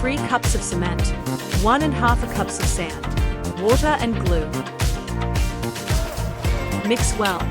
3 cups of cement, 1½ cups of sand, water and glue. Mix well.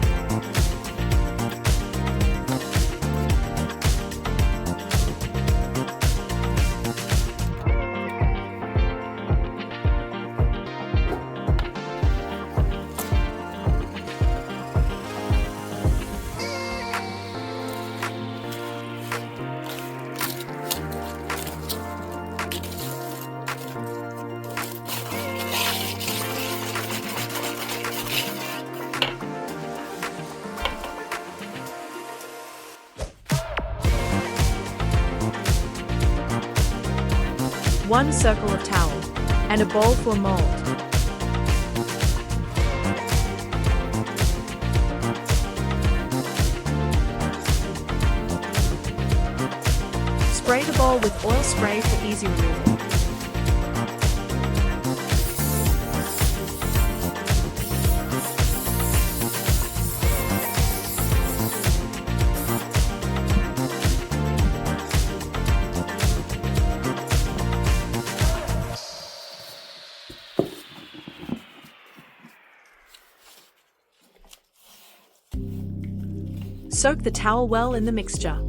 One circle of towel, and a bowl for mold. Spray the bowl with oil spray for easy removal. Soak the towel well in the mixture.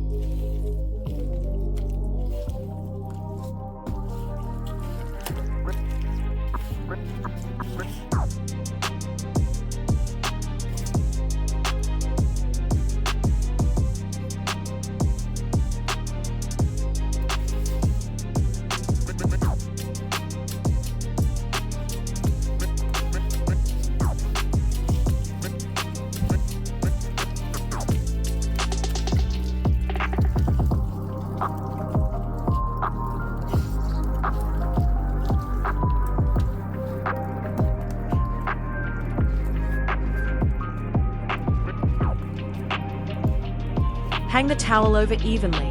Hang the towel over evenly.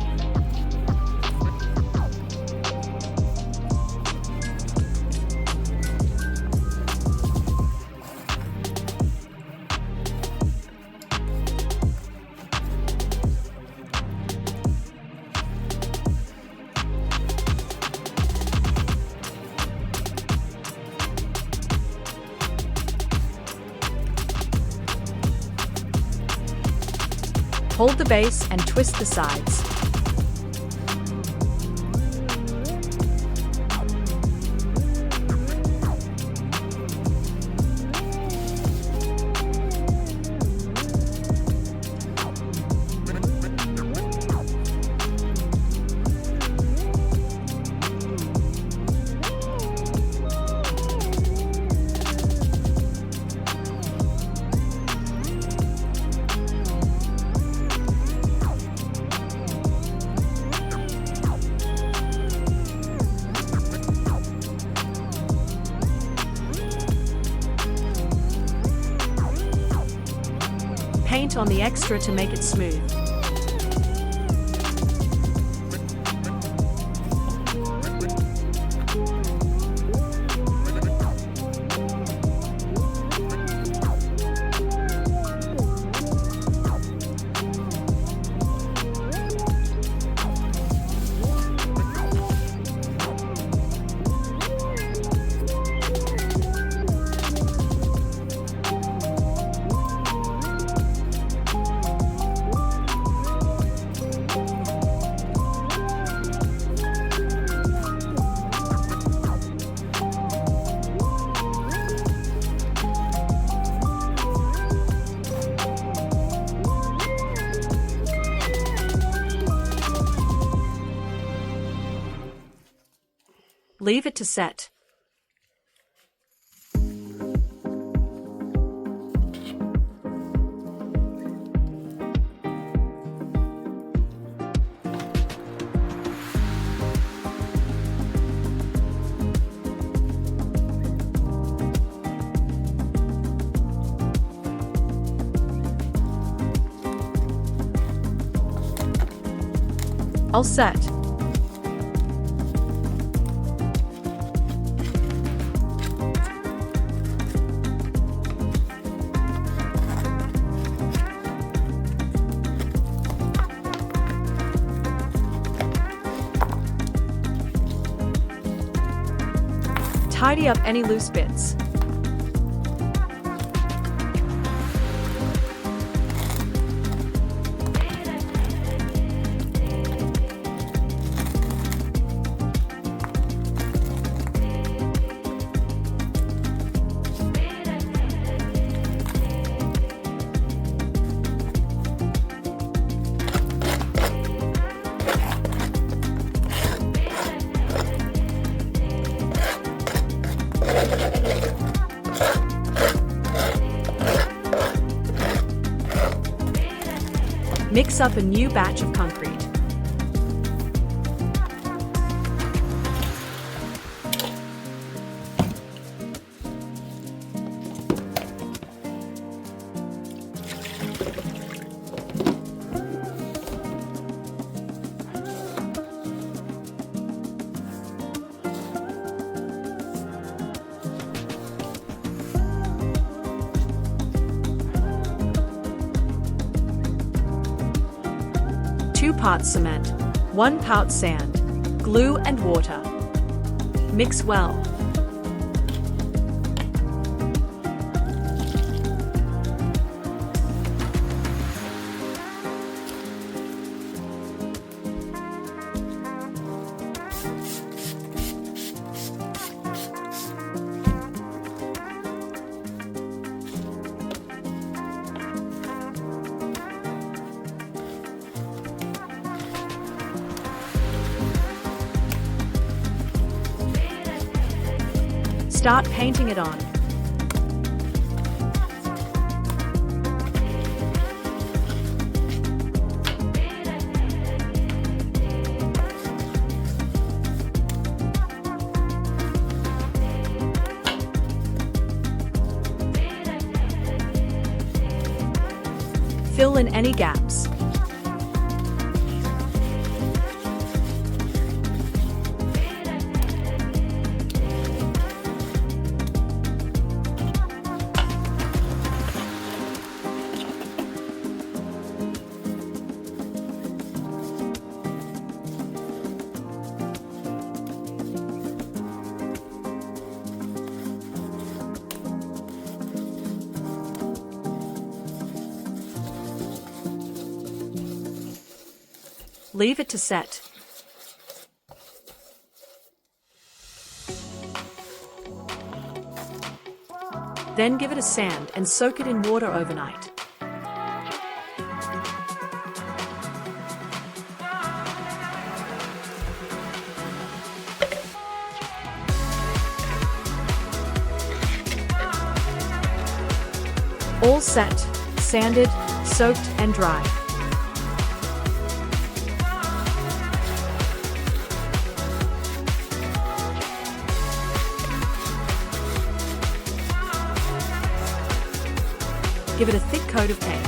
Hold the base and twist the sides. Paint on the extra to make it smooth. Leave it to set. All set. Tidy up any loose bits. Mix up a new batch of concrete. Two parts cement, 1 part sand, glue and water. Mix well. Start painting it on. Fill in any gaps. Leave it to set. Then give it a sand and soak it in water overnight. All set, sanded, soaked and dry. Give it a thick coat of paint.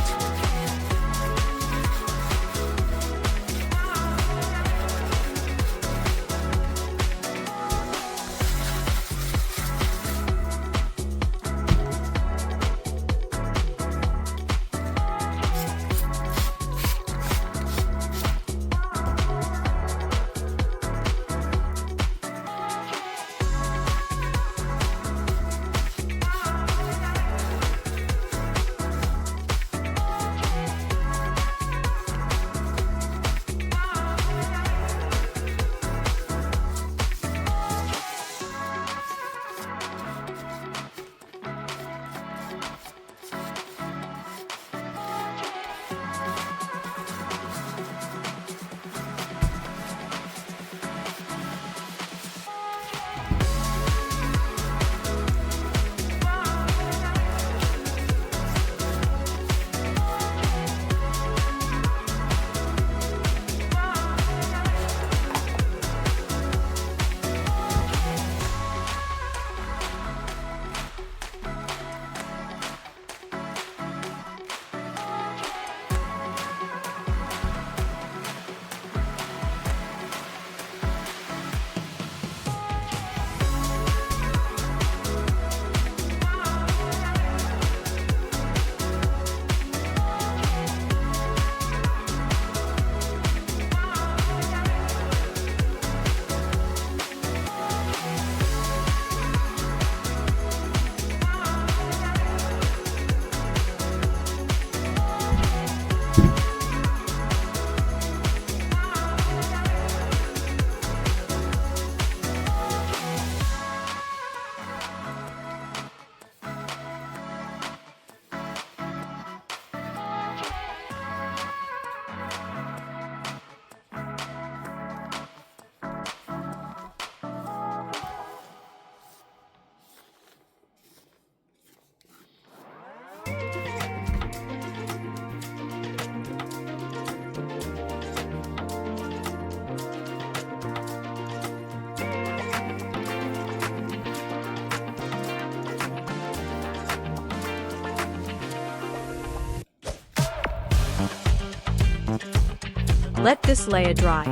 Let this layer dry.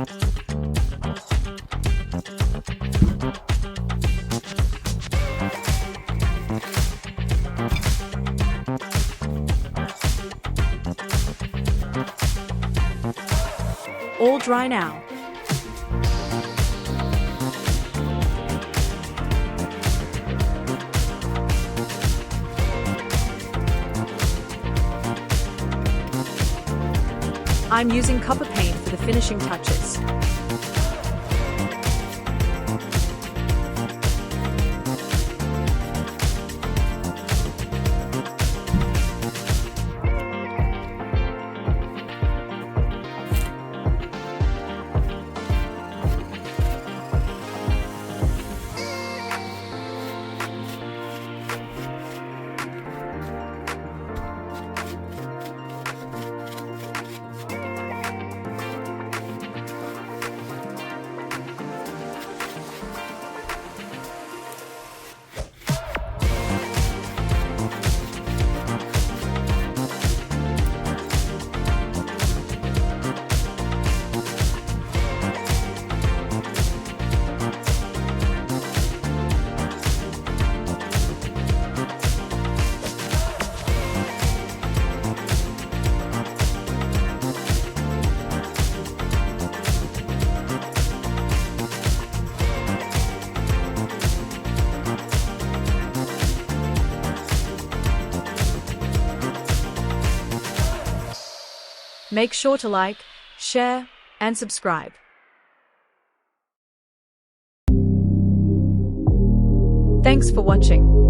All dry now. I'm using copper paint for the finishing touches. Make sure to like, share, and subscribe. Thanks for watching.